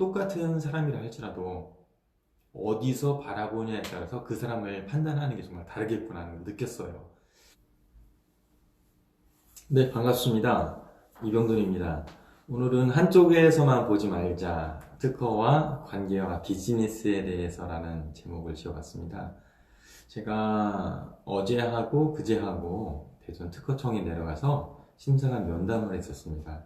똑같은 사람이라 할지라도 어디서 바라보냐에 따라서 그 사람을 판단하는 게 정말 다르겠구나 하는 걸 느꼈어요. 네, 반갑습니다. 이병돈입니다. 오늘은 한쪽에서만 보지 말자. 특허와 관계와 비즈니스에 대해서라는 제목을 지어봤습니다. 제가 어제하고 그제하고 대전 특허청에 내려가서 심사관 면담을 했었습니다.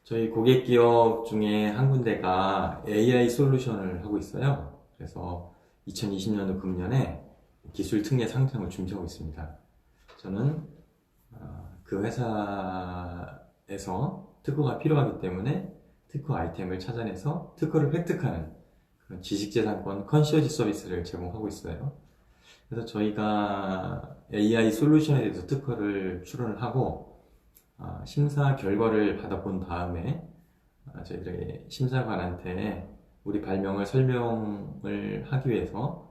저희 고객 기업 중에 한 군데가 AI 솔루션을 하고 있어요. 그래서 2020년도 금년에 기술 특례 상장을 준비하고 있습니다. 저는 그 회사에서 특허가 필요하기 때문에 특허 아이템을 찾아내서 특허를 획득하는 그런 지식재산권 컨시어지 서비스를 제공하고 있어요. 그래서 저희가 AI 솔루션에 대해서 특허를 출원을 하고 심사 결과를 받아본 다음에 저희들의 심사관한테 우리 발명을 설명을 하기 위해서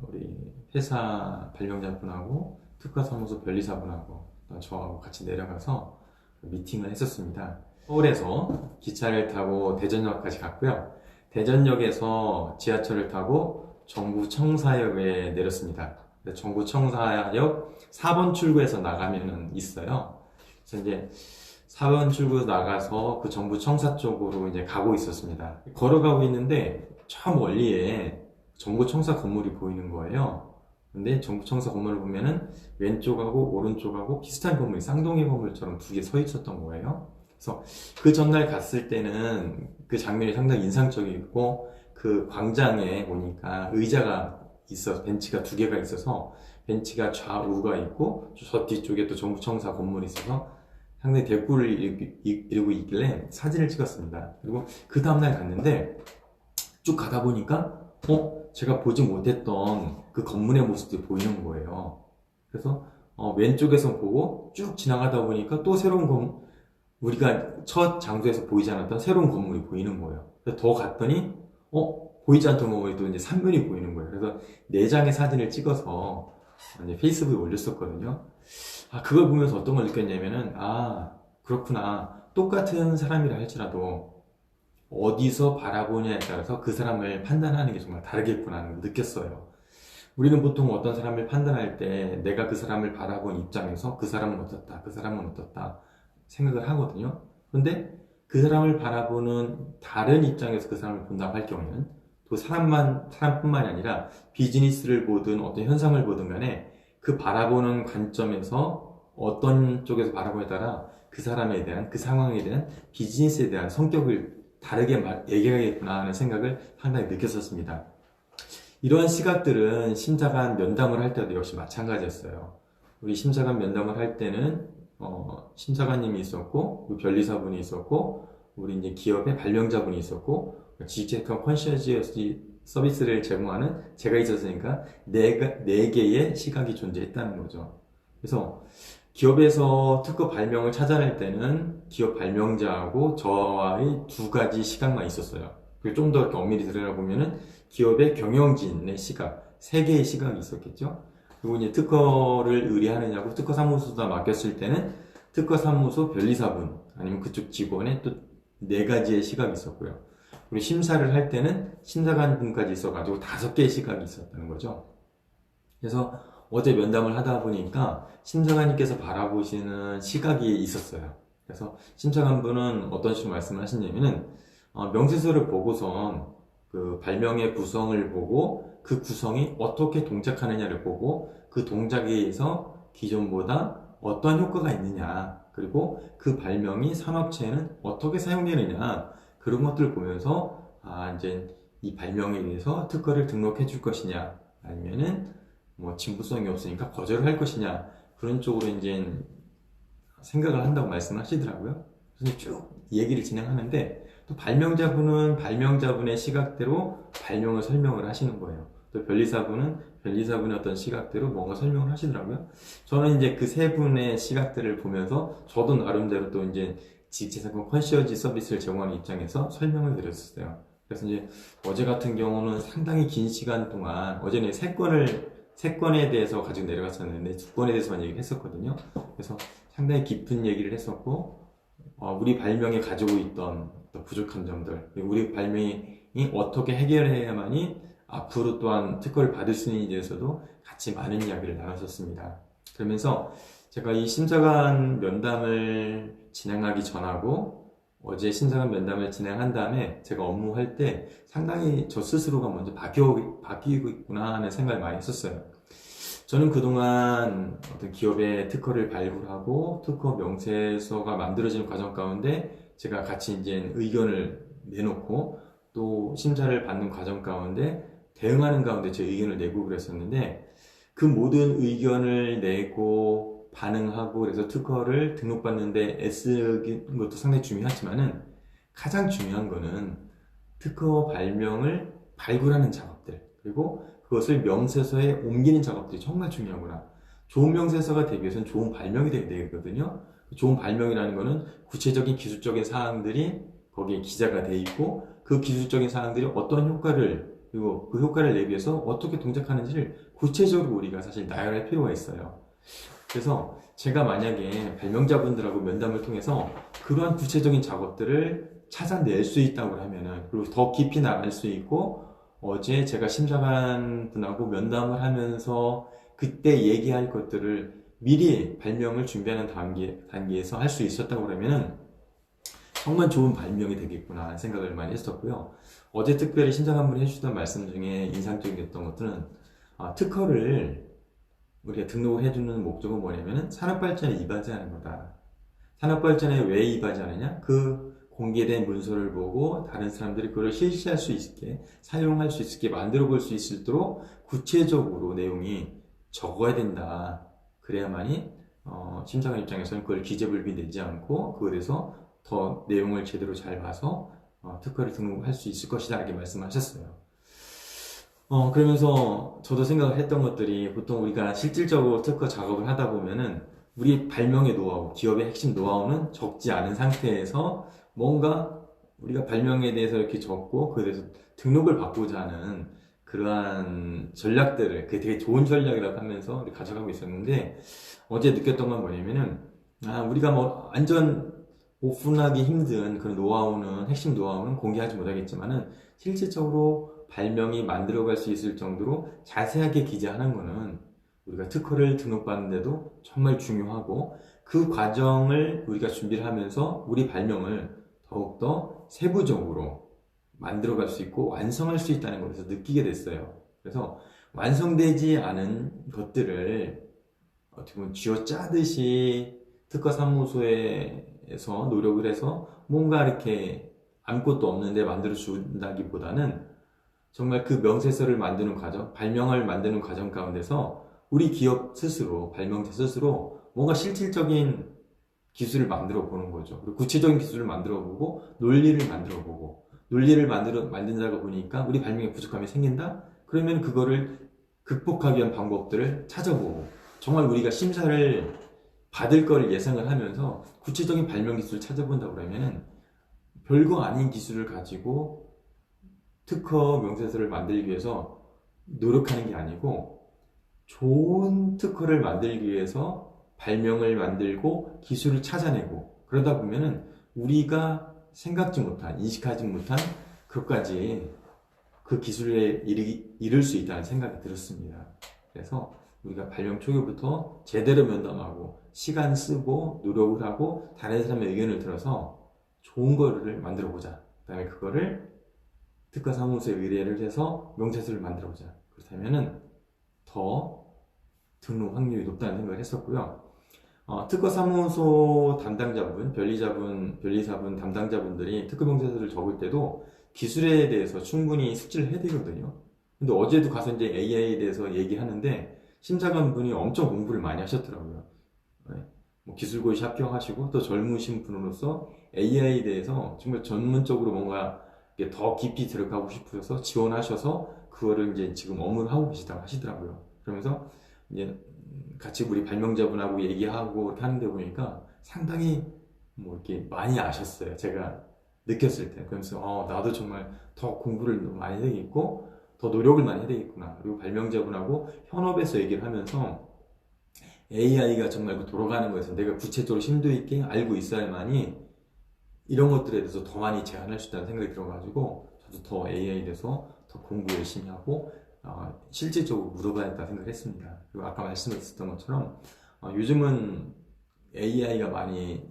우리 회사 발명자분하고 특허사무소 변리사분하고 저하고 같이 내려가서 미팅을 했었습니다. 서울에서 기차를 타고 대전역까지 갔고요. 대전역에서 지하철을 타고 정부청사역에 내렸습니다. 정부청사역 4번 출구에서 나가면은 있어요. 그래서 이제 4번 출구 나가서 그 정부청사 쪽으로 이제 가고 있었습니다. 걸어가고 있는데 저 멀리에 정부청사 건물이 보이는 거예요. 근데 정부청사 건물을 보면은 왼쪽하고 오른쪽하고 비슷한 건물이 쌍둥이 건물처럼 두 개 서 있었던 거예요. 그래서 그 전날 갔을 때는 그 장면이 상당히 인상적이고 그 광장에 보니까 의자가 있어, 벤치가 두 개가 있어서 벤치가 좌우가 있고 저 뒤쪽에 또 정부청사 건물이 있어서 상당히 대꾸를 이루고 있길래 사진을 찍었습니다. 그리고 그 다음날 갔는데 쭉 가다 보니까 제가 보지 못했던 그 건물의 모습이 보이는 거예요. 그래서 왼쪽에서 보고 쭉 지나가다 보니까 또 새로운 우리가 첫 장소에서 보이지 않았던 새로운 건물이 보이는 거예요. 그래서 더 갔더니 보이지 않던 건물이 또 이제 3면이 보이는 거예요. 그래서 4장의 사진을 찍어서 이제 페이스북에 올렸었거든요. 그걸 보면서 어떤 걸 느꼈냐면은 그렇구나. 똑같은 사람이라 할지라도 어디서 바라보냐에 따라서 그 사람을 판단하는 게 정말 다르겠구나 하는 걸 느꼈어요. 우리는 보통 어떤 사람을 판단할 때 내가 그 사람을 바라본 입장에서 그 사람은 어떻다, 그 사람은 어떻다 생각을 하거든요. 근데 그 사람을 바라보는 다른 입장에서 그 사람을 본다고 할 경우에는 또 사람뿐만이 아니라 비즈니스를 보든 어떤 현상을 보든 간에 그 바라보는 관점에서 어떤 쪽에서 바라보냐에 따라 그 사람에 대한, 그 상황에 대한 비즈니스에 대한 성격을 다르게 얘기하겠구나 하는 생각을 상당히 느꼈었습니다. 이러한 시각들은 심사관 면담을 할 때도 역시 마찬가지였어요. 우리 심사관 면담을 할 때는 심사관님이 있었고, 우리 변리사분이 있었고, 우리 이제 기업의 발명자분이 있었고, 지식재산 컨시어지 서비스를 제공하는 제가 있었으니까 네 개의 시각이 존재했다는 거죠. 그래서 기업에서 특허 발명을 찾아낼 때는 기업 발명자하고 저와의 두 가지 시각만 있었어요. 그리고 좀 더 엄밀히 들여다보면은 기업의 경영진의 시각, 세 개의 시각이 있었겠죠. 그리고 이제 특허를 의뢰하느냐고 특허사무소에다 맡겼을 때는 특허사무소 변리사분 아니면 그쪽 직원의 또 네 가지의 시각이 있었고요. 그리고 심사를 할 때는 심사관 분까지 있어가지고 5개의 시각이 있었다는 거죠. 그래서 어제 면담을 하다 보니까 심사관님께서 바라보시는 시각이 있었어요. 그래서 심사관분은 어떤 식으로 말씀을 하시냐면은 명세서를 보고선 그 발명의 구성을 보고 그 구성이 어떻게 동작하느냐를 보고 그 동작에 의해서 기존보다 어떠한 효과가 있느냐, 그리고 그 발명이 산업체에는 어떻게 사용되느냐, 그런 것들을 보면서 이제 이 발명에 대해서 특허를 등록해 줄 것이냐, 아니면은 뭐 진부성이 없으니까 거절을 할 것이냐, 그런 쪽으로 이제 생각을 한다고 말씀을 하시더라고요. 그래서 쭉 얘기를 진행하는데 또 발명자분은 발명자분의 시각대로 발명을 설명을 하시는 거예요. 또 변리사분은 변리사분의 어떤 시각대로 뭔가 설명을 하시더라고요. 저는 이제 그 세 분의 시각들을 보면서 저도 나름대로 또 이제 지식재산권 컨시어지 서비스를 제공하는 입장에서 설명을 드렸었어요. 그래서 이제 어제 같은 경우는 상당히 긴 시간 동안, 어제는 세 건에 대해서 가지고 내려갔었는데 2건에 대해서만 얘기를 했었거든요. 그래서 상당히 깊은 얘기를 했었고, 우리 발명에 가지고 있던 어떤 부족한 점들, 그리고 우리 발명이 어떻게 해결해야만이 앞으로 또한 특허를 받을 수 있는지에 대해서도 같이 많은 이야기를 나눴었습니다. 그러면서 제가 이 심사관 면담을 진행하기 전하고 어제 심사관 면담을 진행한 다음에 제가 업무할 때 상당히 저 스스로가 먼저 바뀌고 있구나 하는 생각을 많이 했었어요. 저는 그동안 어떤 기업의 특허를 발굴하고 특허 명세서가 만들어지는 과정 가운데 제가 같이 이제 의견을 내놓고 또 심사를 받는 과정 가운데 대응하는 가운데 제 의견을 내고 그랬었는데 그 모든 의견을 내고 반응하고 그래서 특허를 등록받는데 애쓰는 것도 상당히 중요하지만은 가장 중요한 거는 특허 발명을 발굴하는 작업들 그리고 그것을 명세서에 옮기는 작업들이 정말 중요하구나. 좋은 명세서가 되기 위해서는 좋은 발명이 돼야 되거든요. 좋은 발명이라는 거는 구체적인 기술적인 사항들이 거기에 기재가 돼 있고 그 기술적인 사항들이 어떤 효과를 그리고 그 효과를 내기 위해서 어떻게 동작하는지를 구체적으로 우리가 사실 나열할 필요가 있어요. 그래서 제가 만약에 발명자분들하고 면담을 통해서 그러한 구체적인 작업들을 찾아낼 수 있다고 하면은 그리고 더 깊이 나갈 수 있고 어제 제가 심사관 분하고 면담을 하면서 그때 얘기할 것들을 미리 발명을 준비하는 단계에서 할 수 있었다고 그러면은 정말 좋은 발명이 되겠구나 하는 생각을 많이 했었고요. 어제 특별히 심사관분이 해주셨던 말씀 중에 인상적이었던 것들은 특허를 우리가 등록을 해주는 목적은 뭐냐면은 산업발전에 이바지하는 거다. 산업발전에 왜 이바지하느냐? 그 공개된 문서를 보고 다른 사람들이 그걸 실시할 수 있게 사용할 수 있게 만들어 볼 수 있도록 구체적으로 내용이 적어야 된다. 그래야만이 심사관 입장에서는 그걸 기재불비 내지 않고 그거에 대해서 더 내용을 제대로 잘 봐서 특허를 등록할 수 있을 것이다 이렇게 말씀하셨어요. 그러면서 저도 생각을 했던 것들이 보통 우리가 실질적으로 특허 작업을 하다 보면은 우리 발명의 노하우, 기업의 핵심 노하우는 적지 않은 상태에서 뭔가 우리가 발명에 대해서 이렇게 적고 그에 대해서 등록을 받고자 하는 그러한 전략들을 그게 되게 좋은 전략이라고 하면서 우리 가져가고 있었는데 어제 느꼈던 건 뭐냐면은 우리가 뭐 완전 오픈하기 힘든 그런 노하우는 핵심 노하우는 공개하지 못하겠지만은 실질적으로 발명이 만들어갈 수 있을 정도로 자세하게 기재하는 거는 우리가 특허를 등록받는데도 정말 중요하고 그 과정을 우리가 준비를 하면서 우리 발명을 더욱더 세부적으로 만들어갈 수 있고 완성할 수 있다는 것에서 느끼게 됐어요. 그래서 완성되지 않은 것들을 어떻게 보면 쥐어짜듯이 특허사무소에서 노력을 해서 뭔가 이렇게 아무것도 없는데 만들어 준다기보다는 정말 그 명세서를 만드는 과정, 발명을 만드는 과정 가운데서 우리 기업 스스로, 발명자 스스로 뭔가 실질적인 기술을 만들어 보는 거죠. 그리고 구체적인 기술을 만들어 보고 논리를 만들어 보고 논리를 만든다고 보니까 우리 발명에 부족함이 생긴다? 그러면 그거를 극복하기 위한 방법들을 찾아보고 정말 우리가 심사를 받을 거를 예상을 하면서 구체적인 발명 기술을 찾아본다고 그러면은 별거 아닌 기술을 가지고 특허 명세서를 만들기 위해서 노력하는 게 아니고 좋은 특허를 만들기 위해서 발명을 만들고 기술을 찾아내고 그러다 보면은 우리가 생각지 못한, 인식하지 못한 그것까지 그 기술에 이를 수 있다는 생각이 들었습니다. 그래서 우리가 발명 초기부터 제대로 면담하고 시간 쓰고 노력을 하고 다른 사람의 의견을 들어서 좋은 거를 만들어 보자. 그 다음에 그거를 특허사무소에 의뢰를 해서 명세서를 만들어 보자. 그렇다면은 더 등록 확률이 높다는 생각을 했었고요. 특허사무소 담당자분, 변리사분 담당자분들이 특허명세서를 적을 때도 기술에 대해서 충분히 숙지를 해야 되거든요. 근데 어제도 가서 이제 AI에 대해서 얘기하는데 심사관분이 엄청 공부를 많이 하셨더라고요. 뭐 기술고시 합격하시고 또 젊으신 분으로서 AI에 대해서 정말 전문적으로 뭔가 더 깊이 들어가고 싶어서 지원하셔서 그거를 이제 지금 업무를 하고 계시다고 하시더라고요. 그러면서 이제 같이 우리 발명자분하고 얘기하고 이렇게 하는데 보니까 상당히 뭐 이렇게 많이 아셨어요. 제가 느꼈을 때. 그러면서 나도 정말 더 공부를 많이 해야 되겠고 더 노력을 많이 해야 되겠구나. 그리고 발명자분하고 현업에서 얘기를 하면서 AI가 정말 돌아가는 거에서 내가 구체적으로 심도 있게 알고 있어야만이 이런 것들에 대해서 더 많이 제안할 수 있다는 생각이 들어가지고 저도 더 AI에 대해서 더 공부 열심히 하고 실질적으로 물어봐야겠다 생각을 했습니다. 그리고 아까 말씀드렸던 것처럼 요즘은 AI가 많이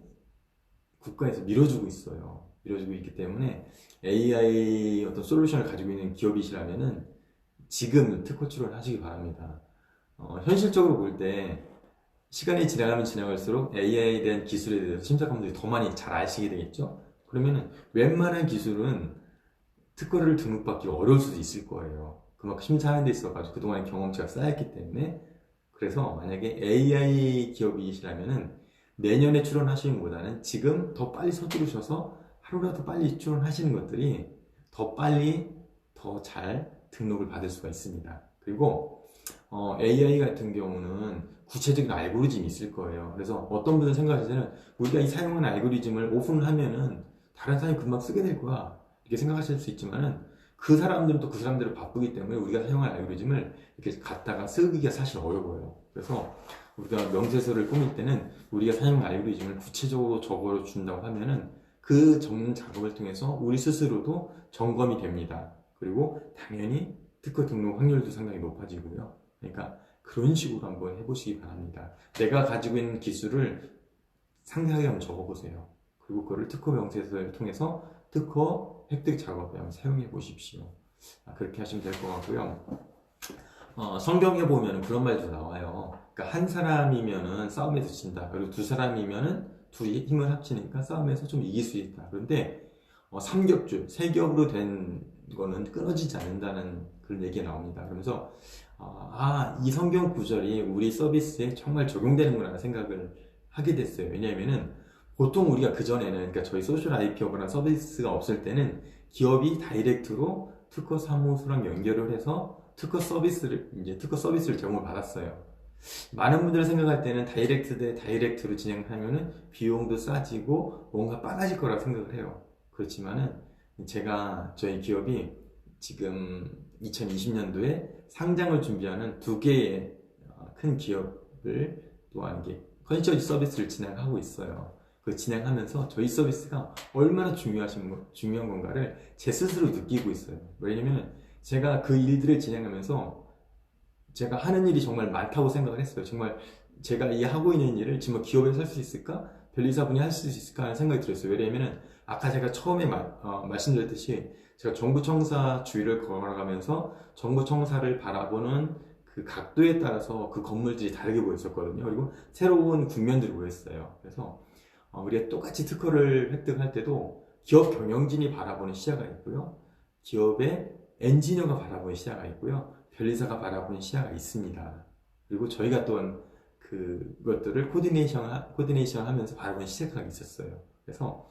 국가에서 밀어주고 있어요. 밀어주고 있기 때문에 AI 어떤 솔루션을 가지고 있는 기업이시라면은 지금 특허 출원하시기 바랍니다. 현실적으로 볼 때 시간이 지나가면 지나갈수록 AI에 대한 기술에 대해서 심사관분들이 더 많이 잘 아시게 되겠죠? 그러면은 웬만한 기술은 특허를 등록받기 어려울 수도 있을 거예요. 그만큼 심사하는 데 있어가지고 그동안 경험치가 쌓였기 때문에. 그래서 만약에 AI 기업이시라면은 내년에 출원하시는 것보다는 지금 더 빨리 서두르셔서 하루라도 빨리 출원하시는 것들이 더 빨리 더 잘 등록을 받을 수가 있습니다. 그리고 AI 같은 경우는 구체적인 알고리즘이 있을 거예요. 그래서 어떤 분은 생각하실 때는 우리가 이 사용하는 알고리즘을 오픈을 하면은 다른 사람이 금방 쓰게 될 거야 이렇게 생각하실 수 있지만은 그 사람들은 또 그 사람대로 바쁘기 때문에 우리가 사용할 알고리즘을 이렇게 갖다가 쓰기가 사실 어려워요. 그래서 우리가 명세서를 꾸밀 때는 우리가 사용할 알고리즘을 구체적으로 적어 준다고 하면은 그 적는 작업을 통해서 우리 스스로도 점검이 됩니다. 그리고 당연히 특허 등록 확률도 상당히 높아지고요. 그러니까 그런 식으로 한번 해보시기 바랍니다. 내가 가지고 있는 기술을 상세하게 한번 적어보세요. 그리고 그거를 특허 명세서를 통해서 특허 획득 작업에 한번 사용해 보십시오. 그렇게 하시면 될 것 같고요. 성경에 보면 그런 말도 나와요. 그러니까 한 사람이면은 싸움에서 진다. 그리고 두 사람이면은 둘이 힘을 합치니까 싸움에서 좀 이길 수 있다. 그런데 삼겹줄, 세 겹으로 된 거는 끊어지지 않는다는 그런 얘기가 나옵니다. 그러면서 이 성경 구절이 우리 서비스에 정말 적용되는구나 생각을 하게 됐어요. 왜냐하면은 보통 우리가 그전에는 그러니까 저희 소셜 IP업이나 서비스가 없을 때는 기업이 다이렉트로 특허 사무소랑 연결을 해서 특허 서비스를 제공을 받았어요. 많은 분들이 생각할 때는 다이렉트 대 다이렉트로 진행하면은 비용도 싸지고 뭔가 빨라질 거라고 생각을 해요. 그렇지만은 저희 기업이 지금 2020년도에 상장을 준비하는 두 개의 큰 기업을 또한 게 컨시어지 서비스를 진행하고 있어요. 그 진행하면서 저희 서비스가 얼마나 중요한 건가를 제 스스로 느끼고 있어요. 왜냐면 제가 그 일들을 진행하면서 제가 하는 일이 정말 많다고 생각을 했어요. 정말 제가 이 하고 있는 일을 정말 기업에서 할 수 있을까? 변리사분이 할 수 있을까? 하는 생각이 들었어요. 왜냐면은 아까 제가 처음에 말씀드렸듯이 제가 정부청사 주위를 걸어가면서 정부청사를 바라보는 그 각도에 따라서 그 건물들이 다르게 보였었거든요. 그리고 새로운 국면들이 보였어요. 그래서 우리가 똑같이 특허를 획득할 때도 기업 경영진이 바라보는 시야가 있고요. 기업의 엔지니어가 바라보는 시야가 있고요. 변리사가 바라보는 시야가 있습니다. 그리고 저희가 또한 그것들을 코디네이션 하면서 바라보는 시야가 있었어요. 그래서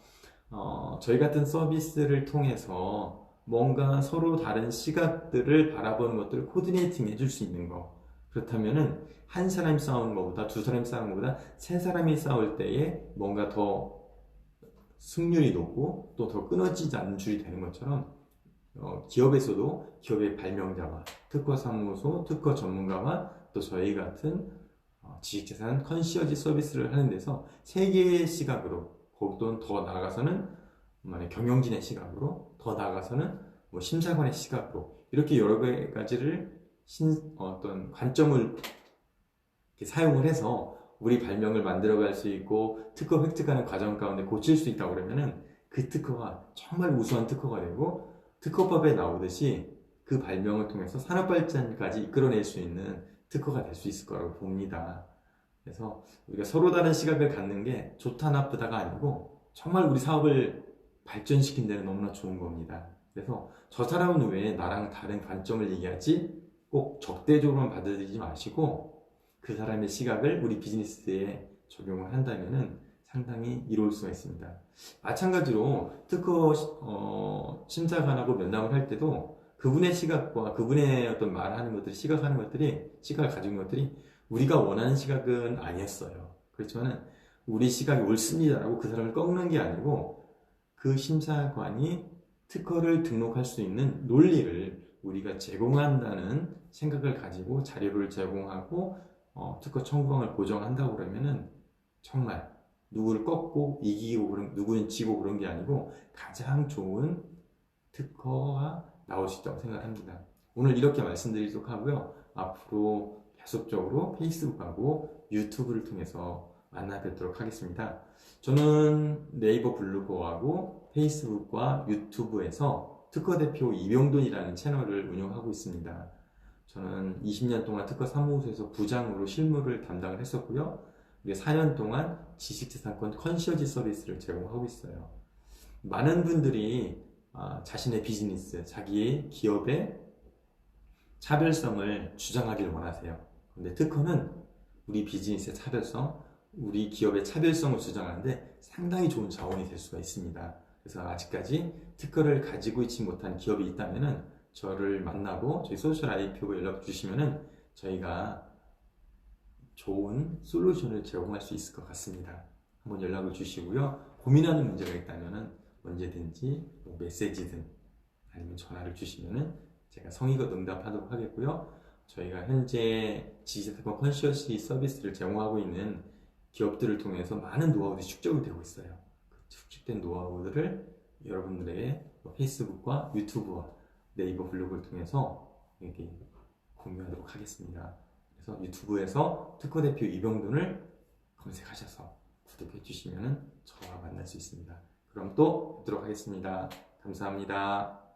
저희 같은 서비스를 통해서 뭔가 서로 다른 시각들을 바라보는 것들을 코디네이팅 해줄 수 있는 거. 그렇다면은 한 사람이 싸우는 것보다 두 사람이 싸우는 것보다 세 사람이 싸울 때에 뭔가 더 승률이 높고 또 더 끊어지지 않는 줄이 되는 것처럼 기업에서도 기업의 발명자와 특허사무소, 특허 전문가와 또 저희 같은 지식재산 컨시어지 서비스를 하는 데서 세 개의 시각으로 또는 더 나아가서는 경영진의 시각으로 더 나아가서는 심사관의 시각으로 이렇게 여러 가지를 어떤 관점을 사용을 해서 우리 발명을 만들어갈 수 있고 특허 획득하는 과정 가운데 고칠 수 있다고 그러면은 그 특허가 정말 우수한 특허가 되고 특허법에 나오듯이 그 발명을 통해서 산업 발전까지 이끌어낼 수 있는 특허가 될 수 있을 거라고 봅니다. 그래서 우리가 서로 다른 시각을 갖는 게 좋다 나쁘다가 아니고 정말 우리 사업을 발전시킨 데는 너무나 좋은 겁니다. 그래서 저 사람은 왜 나랑 다른 관점을 얘기하지? 꼭 적대적으로만 받아들이지 마시고 그 사람의 시각을 우리 비즈니스에 적용을 한다면은 상당히 이로울 수가 있습니다. 마찬가지로 특허 심사관하고 면담을 할 때도 그분의 시각과 그분의 어떤 말하는 것들이 시각을 가지고 있는 것들이 우리가 원하는 시각은 아니었어요. 그렇지만은 우리 시각이 옳습니다라고 그 사람을 꺾는 게 아니고 그 심사관이 특허를 등록할 수 있는 논리를 우리가 제공한다는 생각을 가지고 자료를 제공하고 특허 청구권을 보정한다고 그러면은 정말 누구를 꺾고 이기고 누구는 지고 그런 게 아니고 가장 좋은 특허가 나올 수 있다고 생각합니다. 오늘 이렇게 말씀드리도록 하고요. 앞으로 계속적으로 페이스북하고 유튜브를 통해서 만나 뵙도록 하겠습니다. 저는 네이버 블로그하고 페이스북과 유튜브에서 특허대표 이병돈이라는 채널을 운영하고 있습니다. 저는 20년 동안 특허 사무소에서 부장으로 실무를 담당을 했었고요. 4년 동안 지식재산권 컨시어지 서비스를 제공하고 있어요. 많은 분들이 자신의 비즈니스, 자기의 기업의 차별성을 주장하길 원하세요. 근데 특허는 우리 비즈니스의 차별성, 우리 기업의 차별성을 주장하는데 상당히 좋은 자원이 될 수가 있습니다. 그래서 아직까지 특허를 가지고 있지 못한 기업이 있다면은 저를 만나고 저희 소셜 IP로 연락 주시면은 저희가 좋은 솔루션을 제공할 수 있을 것 같습니다. 한번 연락을 주시고요. 고민하는 문제가 있다면은 언제든지 메시지든 아니면 전화를 주시면은 제가 성의껏 응답하도록 하겠고요. 저희가 현재 지식재산권 컨시어시 서비스를 제공하고 있는 기업들을 통해서 많은 노하우들이 축적이 되고 있어요. 그 축적된 노하우들을 여러분들에게 페이스북과 유튜브와 네이버 블로그를 통해서 이렇게 공유하도록 하겠습니다. 그래서 유튜브에서 특허대표 이병돈을 검색하셔서 구독해 주시면 저와 만날 수 있습니다. 그럼 또 뵙도록 하겠습니다. 감사합니다.